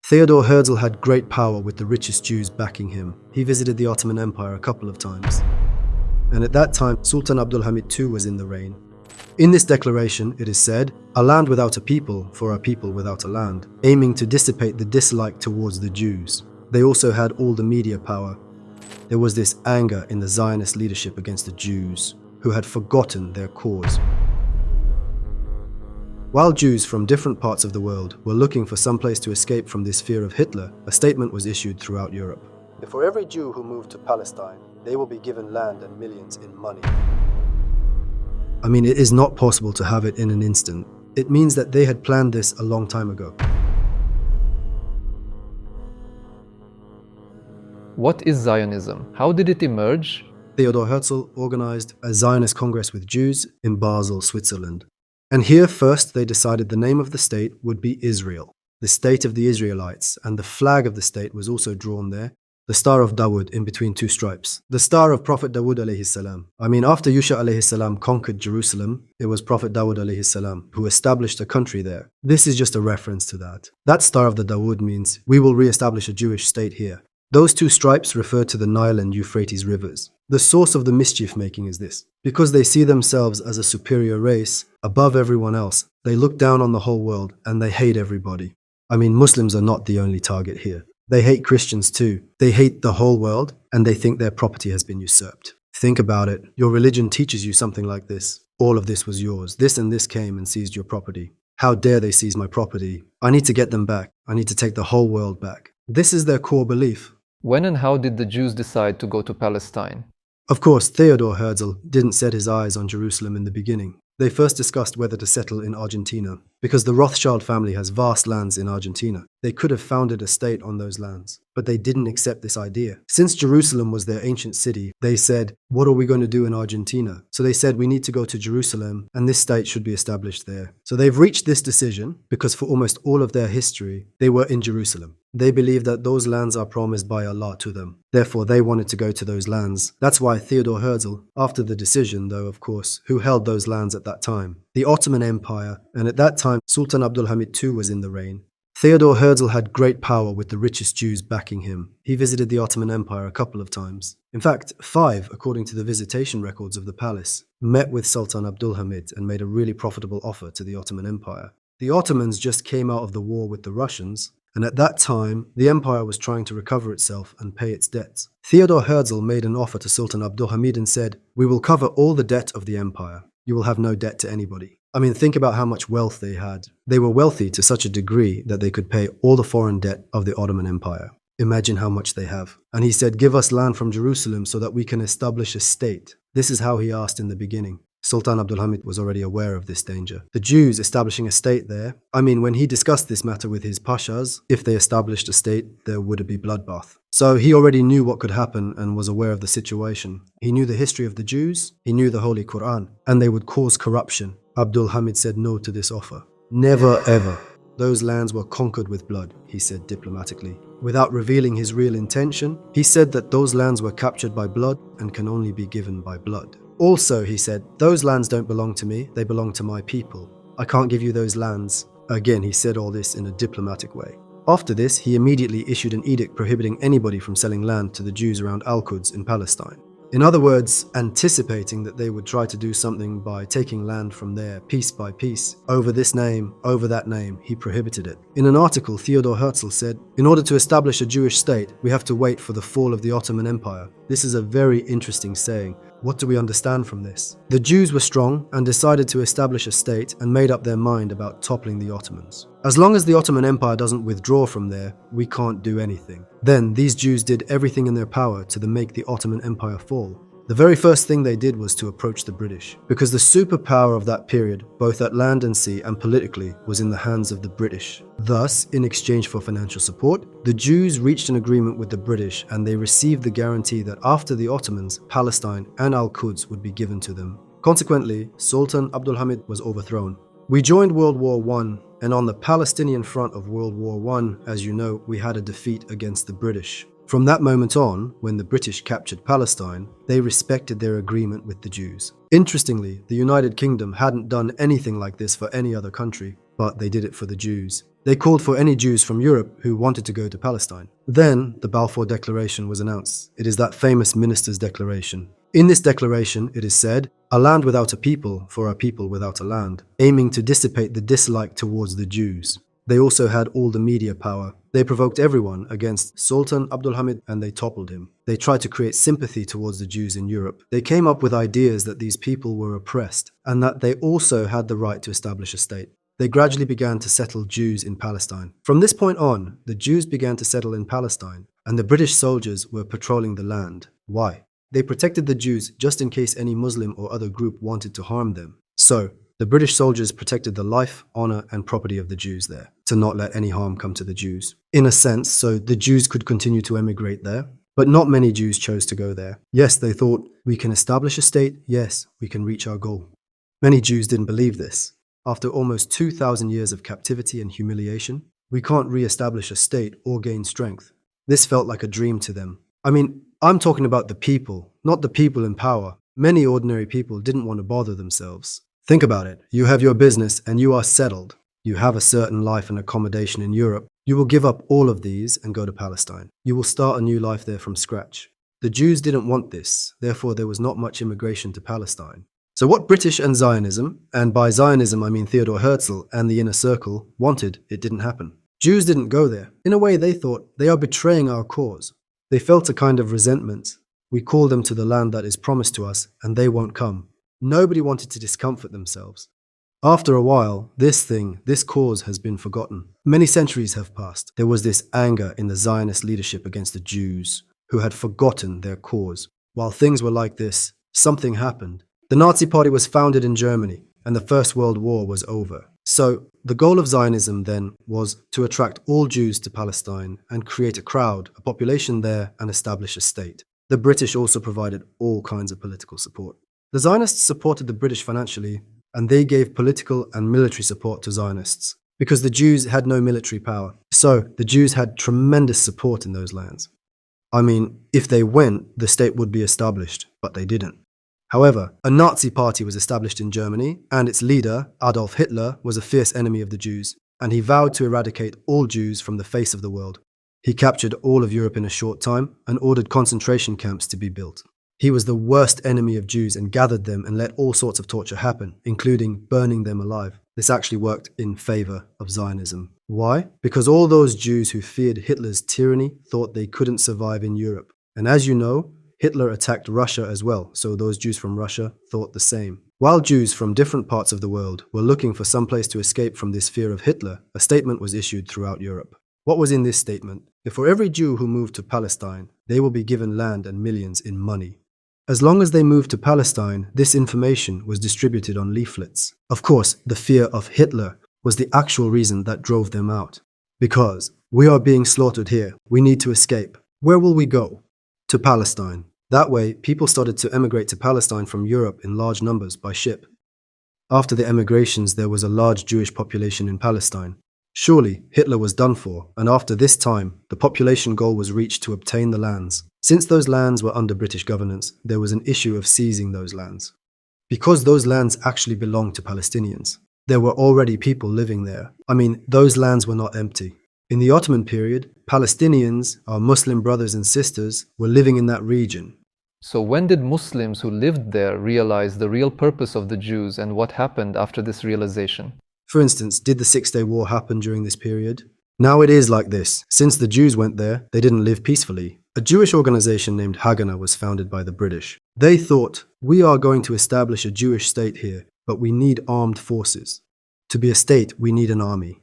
Theodor Herzl had great power with the richest Jews backing him. He visited the Ottoman Empire a couple of times. And at that time, Sultan Hamid II was in the reign. In this declaration, it is said, "A land without a people, for a people without a land," aiming to dissipate the dislike towards the Jews. They also had all the media power. There was this anger in the Zionist leadership against the Jews, who had forgotten their cause. While Jews from different parts of the world were looking for some place to escape from this fear of Hitler, a statement was issued throughout Europe. For every Jew who moved to Palestine, they will be given land and millions in money. I mean, it is not possible to have it in an instant. It means that they had planned this a long time ago. What is Zionism? How did it emerge? Theodor Herzl organized a Zionist Congress with Jews in Basel, Switzerland. And here first they decided the name of the state would be Israel, the state of the Israelites, and the flag of the state was also drawn there, the Star of Dawood in between two stripes. The star of Prophet Dawood alayhi salam. I mean, after Yusha alayhi salam conquered Jerusalem, it was Prophet Dawood alayhi salam who established a country there. This is just a reference to that. That Star of the Dawood means we will re-establish a Jewish state here. Those two stripes refer to the Nile and Euphrates rivers. The source of the mischief making is this. Because they see themselves as a superior race, above everyone else, they look down on the whole world and they hate everybody. I mean, Muslims are not the only target here. They hate Christians too. They hate the whole world and they think their property has been usurped. Think about it. Your religion teaches you something like this. All of this was yours. This and this came and seized your property. How dare they seize my property? I need to get them back. I need to take the whole world back. This is their core belief. When and how did the Jews decide to go to Palestine? Of course, Theodor Herzl didn't set his eyes on Jerusalem in the beginning. They first discussed whether to settle in Argentina, because the Rothschild family has vast lands in Argentina. They could have founded a state on those lands, but they didn't accept this idea. Since Jerusalem was their ancient city, they said, what are we going to do in Argentina? So they said, we need to go to Jerusalem, and this state should be established there. So they've reached this decision because for almost all of their history, they were in Jerusalem. They believe that those lands are promised by Allah to them. Therefore, they wanted to go to those lands. That's why Theodor Herzl, after the decision though, of course, who held those lands at that time? The Ottoman Empire, and at that time, Sultan Hamid II was in the reign. Theodor Herzl had great power with the richest Jews backing him. He visited the Ottoman Empire a couple of times. In fact, 5, according to the visitation records of the palace, met with Sultan Hamid and made a really profitable offer to the Ottoman Empire. The Ottomans just came out of the war with the Russians, and at that time, the empire was trying to recover itself and pay its debts. Theodor Herzl made an offer to Sultan Hamid and said, we will cover all the debt of the empire. You will have no debt to anybody. I mean, think about how much wealth they had. They were wealthy to such a degree that they could pay all the foreign debt of the Ottoman Empire. Imagine how much they have. And he said, give us land from Jerusalem so that we can establish a state. This is how he asked in the beginning. Sultan Hamid was already aware of this danger. The Jews establishing a state there, I mean, when he discussed this matter with his pashas, if they established a state, there would be bloodbath. So he already knew what could happen and was aware of the situation. He knew the history of the Jews, he knew the Holy Quran, and they would cause corruption. Abdul Hamid said no to this offer. Never ever. Those lands were conquered with blood, he said diplomatically. Without revealing his real intention, he said that those lands were captured by blood and can only be given by blood. Also, he said, those lands don't belong to me, they belong to my people. I can't give you those lands. Again, he said all this in a diplomatic way. After this, he immediately issued an edict prohibiting anybody from selling land to the Jews around Al-Quds in Palestine. In other words, anticipating that they would try to do something by taking land from there piece by piece. Over this name, over that name, he prohibited it. In an article, Theodor Herzl said, in order to establish a Jewish state, we have to wait for the fall of the Ottoman Empire. This is a very interesting saying. What do we understand from this? The Jews were strong and decided to establish a state and made up their mind about toppling the Ottomans. As long as the Ottoman Empire doesn't withdraw from there, we can't do anything. Then these Jews did everything in their power to make the Ottoman Empire fall. The very first thing they did was to approach the British, because the superpower of that period, both at land and sea and politically, was in the hands of the British. Thus, in exchange for financial support, the Jews reached an agreement with the British and they received the guarantee that after the Ottomans, Palestine and Al-Quds would be given to them. Consequently, Sultan Hamid was overthrown. We joined World War I, and on the Palestinian front of World War I, as you know, we had a defeat against the British. From that moment on, when the British captured Palestine, they respected their agreement with the Jews. Interestingly, the United Kingdom hadn't done anything like this for any other country, but they did it for the Jews. They called for any Jews from Europe who wanted to go to Palestine. Then the Balfour Declaration was announced. It is that famous minister's declaration. In this declaration, it is said, "A land without a people for a people without a land," aiming to dissipate the dislike towards the Jews. They also had all the media power. They provoked everyone against Sultan Hamid and they toppled him. They tried to create sympathy towards the Jews in Europe. They came up with ideas that these people were oppressed and that they also had the right to establish a state. They gradually began to settle Jews in Palestine. From this point on, the Jews began to settle in Palestine, and the British soldiers were patrolling the land. Why? They protected the Jews just in case any Muslim or other group wanted to harm them. So, the British soldiers protected the life, honor, and property of the Jews there, to not let any harm come to the Jews. In a sense, so the Jews could continue to emigrate there. But not many Jews chose to go there. Yes, they thought, we can establish a state, yes, we can reach our goal. Many Jews didn't believe this. After almost 2,000 years of captivity and humiliation, we can't re-establish a state or gain strength. This felt like a dream to them. I mean, I'm talking about the people, not the people in power. Many ordinary people didn't want to bother themselves. Think about it. You have your business and you are settled. You have a certain life and accommodation in Europe. You will give up all of these and go to Palestine. You will start a new life there from scratch. The Jews didn't want this, therefore there was not much immigration to Palestine. So what British and Zionism, and by Zionism I mean Theodor Herzl and the inner circle, wanted, it didn't happen. Jews didn't go there. In a way they thought, they are betraying our cause. They felt a kind of resentment. We call them to the land that is promised to us and they won't come. Nobody wanted to discomfort themselves. After a while, this cause has been forgotten. Many centuries have passed. There was this anger in the Zionist leadership against the Jews, who had forgotten their cause. While things were like this, something happened. The Nazi Party was founded in Germany, and the First World War was over. So, the goal of Zionism then was to attract all Jews to Palestine and create a crowd, a population there, and establish a state. The British also provided all kinds of political support. The Zionists supported the British financially, and they gave political and military support to Zionists, because the Jews had no military power. So, the Jews had tremendous support in those lands. I mean, if they went, the state would be established, but they didn't. However, a Nazi party was established in Germany, and its leader, Adolf Hitler, was a fierce enemy of the Jews, and he vowed to eradicate all Jews from the face of the world. He captured all of Europe in a short time and ordered concentration camps to be built. He was the worst enemy of Jews and gathered them and let all sorts of torture happen, including burning them alive. This actually worked in favor of Zionism. Why? Because all those Jews who feared Hitler's tyranny thought they couldn't survive in Europe. And as you know, Hitler attacked Russia as well, so those Jews from Russia thought the same. While Jews from different parts of the world were looking for some place to escape from this fear of Hitler, a statement was issued throughout Europe. What was in this statement? If for every Jew who moved to Palestine, they will be given land and millions in money. As long as they moved to Palestine, this information was distributed on leaflets. Of course, the fear of Hitler was the actual reason that drove them out. Because we are being slaughtered here, we need to escape. Where will we go? To Palestine. That way, people started to emigrate to Palestine from Europe in large numbers by ship. After the emigrations, there was a large Jewish population in Palestine. Surely, Hitler was done for, and after this time, the population goal was reached to obtain the lands. Since those lands were under British governance, there was an issue of seizing those lands. Because those lands actually belonged to Palestinians. There were already people living there. I mean, those lands were not empty. In the Ottoman period, Palestinians, our Muslim brothers and sisters, were living in that region. So when did Muslims who lived there realize the real purpose of the Jews and what happened after this realization? For instance, did the Six-Day War happen during this period? Now it is like this. Since the Jews went there, they didn't live peacefully. A Jewish organization named Haganah was founded by the British. They thought, we are going to establish a Jewish state here, but we need armed forces. To be a state, we need an army.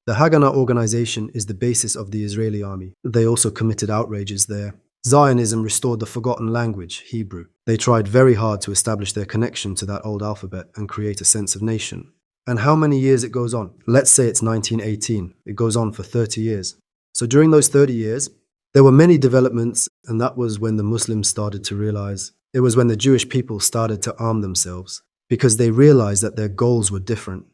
The Haganah organization is the basis of the Israeli army. They also committed outrages there. Zionism restored the forgotten language, Hebrew. They tried very hard to establish their connection to that old alphabet and create a sense of nation. And how many years it goes on? Let's say it's 1918. It goes on for 30 years. So during those 30 years, there were many developments, and that was when the Muslims started to realize. It was when the Jewish people started to arm themselves, because they realized that their goals were different.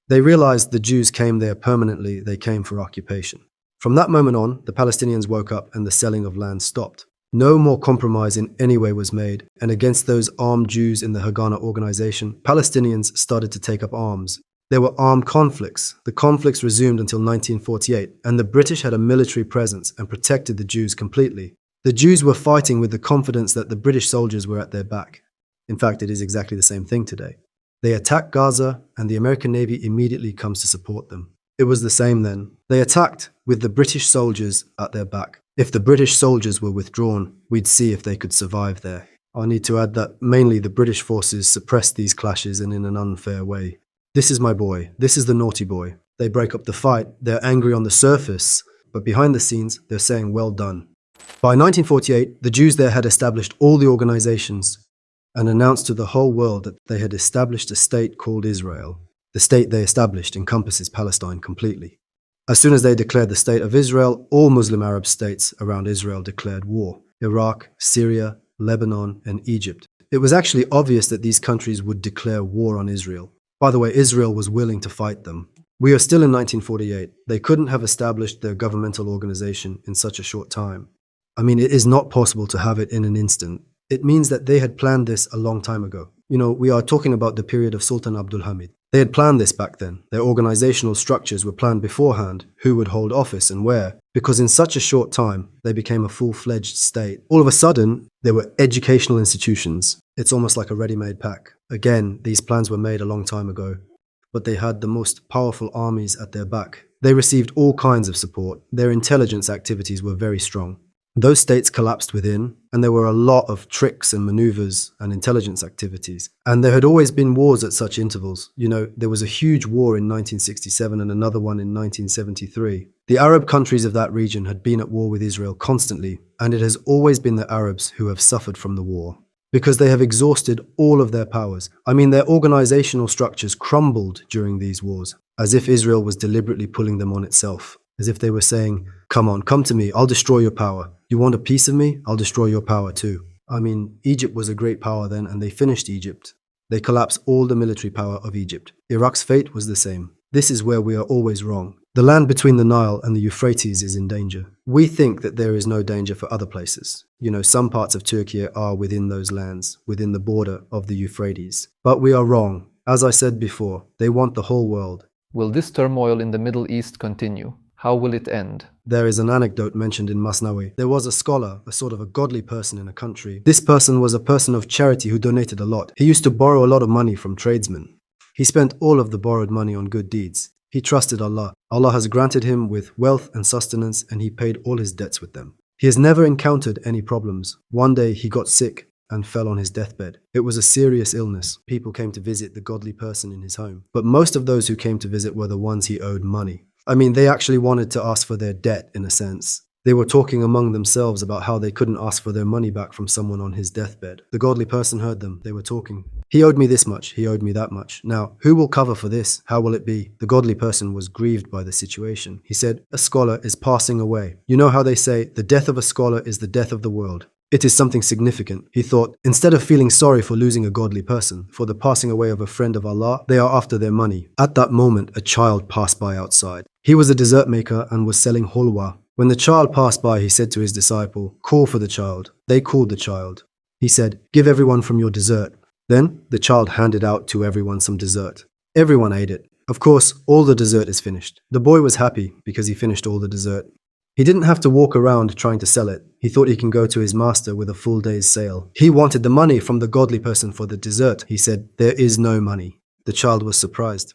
They realized the Jews came there permanently, they came for occupation. From that moment on, the Palestinians woke up and the selling of land stopped. No more compromise in any way was made, and against those armed Jews in the Haganah organization, Palestinians started to take up arms. There were armed conflicts. The conflicts resumed until 1948, and the British had a military presence and protected the Jews completely. The Jews were fighting with the confidence that the British soldiers were at their back. In fact, it is exactly the same thing today. They attack Gaza, and the American Navy immediately comes to support them. It was the same then. They attacked with the British soldiers at their back. If the British soldiers were withdrawn, we'd see if they could survive there. I need to add that mainly the British forces suppressed these clashes and in an unfair way. This is my boy. This is the naughty boy. They break up the fight. They're angry on the surface, but behind the scenes, they're saying, well done. By 1948, the Jews there had established all the organizations and announced to the whole world that they had established a state called Israel. The state they established encompasses Palestine completely. As soon as they declared the state of Israel, all Muslim Arab states around Israel declared war. Iraq, Syria, Lebanon, and Egypt. It was actually obvious that these countries would declare war on Israel. By the way, Israel was willing to fight them. We are still in 1948. They couldn't have established their governmental organization in such a short time. I mean, it is not possible to have it in an instant. It means that they had planned this a long time ago. We are talking about the period of Sultan Abdul Hamid. They had planned this back then. Their organizational structures were planned beforehand, who would hold office and where, because in such a short time, they became a full-fledged state. All of a sudden, there were educational institutions. It's almost like a ready-made pack. Again, these plans were made a long time ago, but they had the most powerful armies at their back. They received all kinds of support. Their intelligence activities were very strong. Those states collapsed within, and there were a lot of tricks and maneuvers and intelligence activities. And there had always been wars at such intervals. There was a huge war in 1967 and another one in 1973. The Arab countries of that region had been at war with Israel constantly, and it has always been the Arabs who have suffered from the war, because they have exhausted all of their powers. I mean, their organizational structures crumbled during these wars, as if Israel was deliberately pulling them on itself. As if they were saying, come on, come to me, I'll destroy your power. You want a piece of me? I'll destroy your power too. I mean, Egypt was a great power then, and they finished Egypt. They collapsed all the military power of Egypt. Iraq's fate was the same. This is where we are always wrong. The land between the Nile and the Euphrates is in danger. We think that there is no danger for other places. Some parts of Turkey are within those lands, within the border of the Euphrates. But we are wrong. As I said before, they want the whole world. Will this turmoil in the Middle East continue? How will it end? There is an anecdote mentioned in Masnawi. There was a scholar, a sort of a godly person in a country. This person was a person of charity who donated a lot. He used to borrow a lot of money from tradesmen. He spent all of the borrowed money on good deeds. He trusted Allah. Allah has granted him with wealth and sustenance, and he paid all his debts with them. He has never encountered any problems. One day he got sick and fell on his deathbed. It was a serious illness. People came to visit the godly person in his home. But most of those who came to visit were the ones he owed money. I mean, they actually wanted to ask for their debt, in a sense. They were talking among themselves about how they couldn't ask for their money back from someone on his deathbed. The godly person heard them. They were talking. He owed me this much. He owed me that much. Now, who will cover for this? How will it be? The godly person was grieved by the situation. He said, a scholar is passing away. You know how they say, the death of a scholar is the death of the world. It is something significant. He thought, instead of feeling sorry for losing a godly person, for the passing away of a friend of Allah, they are after their money. At that moment, a child passed by outside. He was a dessert maker and was selling hulwa. When the child passed by, he said to his disciple, call for the child. They called the child. He said, give everyone from your dessert. Then the child handed out to everyone some dessert. Everyone ate it. Of course, all the dessert is finished. The boy was happy because he finished all the dessert. He didn't have to walk around trying to sell it. He thought he can go to his master with a full day's sale. He wanted the money from the godly person for the dessert. He said, there is no money. The child was surprised.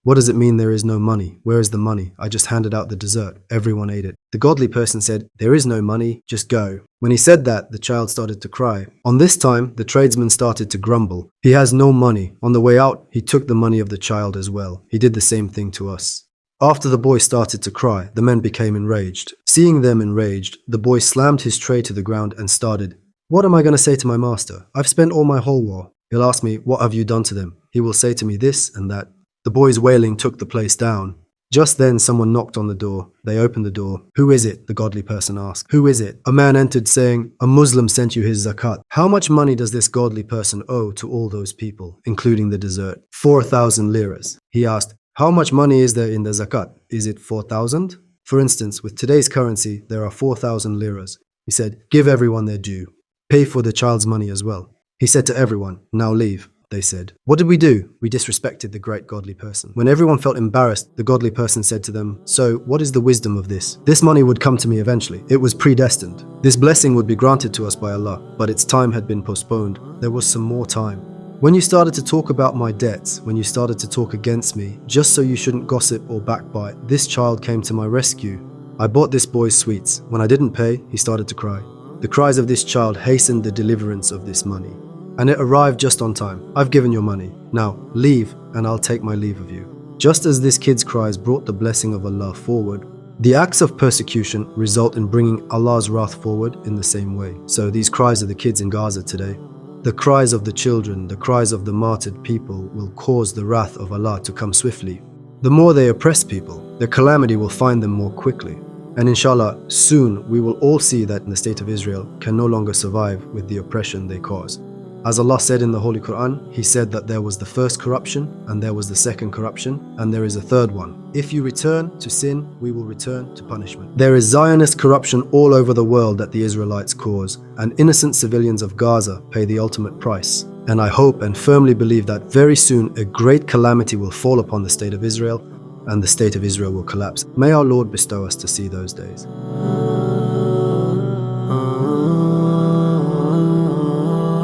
What does it mean there is no money? Where is the money? I just handed out the dessert. Everyone ate it. The godly person said, there is no money, just go. When he said that, the child started to cry. On this time, the tradesman started to grumble. He has no money. On the way out, he took the money of the child as well. He did the same thing to us. After the boy started to cry, the men became enraged. Seeing them enraged, the boy slammed his tray to the ground and started, what am I going to say to my master? I've spent all my whole war. He'll ask me, what have you done to them? He will say to me this and that. The boy's wailing took the place down. Just then someone knocked on the door. They opened the door. Who is it? The godly person asked. Who is it? A man entered saying, a Muslim sent you his zakat. How much money does this godly person owe to all those people, including the dessert? 4,000 liras. He asked, how much money is there in the zakat? Is it 4,000? For instance, with today's currency, there are 4,000 liras. He said, give everyone their due. Pay for the child's money as well. He said to everyone, now leave. they said. What did we do? We disrespected the great godly person. When everyone felt embarrassed, the godly person said to them, so what is the wisdom of this? This money would come to me eventually. It was predestined. This blessing would be granted to us by Allah, but its time had been postponed. There was some more time. When you started to talk about my debts, when you started to talk against me, just so you shouldn't gossip or backbite, this child came to my rescue. I bought this boy sweets. When I didn't pay, he started to cry. The cries of this child hastened the deliverance of this money. And it arrived just on time. I've given your money. Now, leave, and I'll take my leave of you. Just as this kid's cries brought the blessing of Allah forward, the acts of persecution result in bringing Allah's wrath forward in the same way. So these cries of the kids in Gaza today, the cries of the children, the cries of the martyred people will cause the wrath of Allah to come swiftly. The more they oppress people, their calamity will find them more quickly. And inshallah, soon we will all see that the state of Israel can no longer survive with the oppression they cause. As Allah said in the Holy Quran, He said that there was the first corruption, and there was the second corruption, and there is a third one. If you return to sin, we will return to punishment. There is Zionist corruption all over the world that the Israelites cause, and innocent civilians of Gaza pay the ultimate price. And I hope and firmly believe that very soon a great calamity will fall upon the state of Israel, and the state of Israel will collapse. May our Lord bestow us to see those days.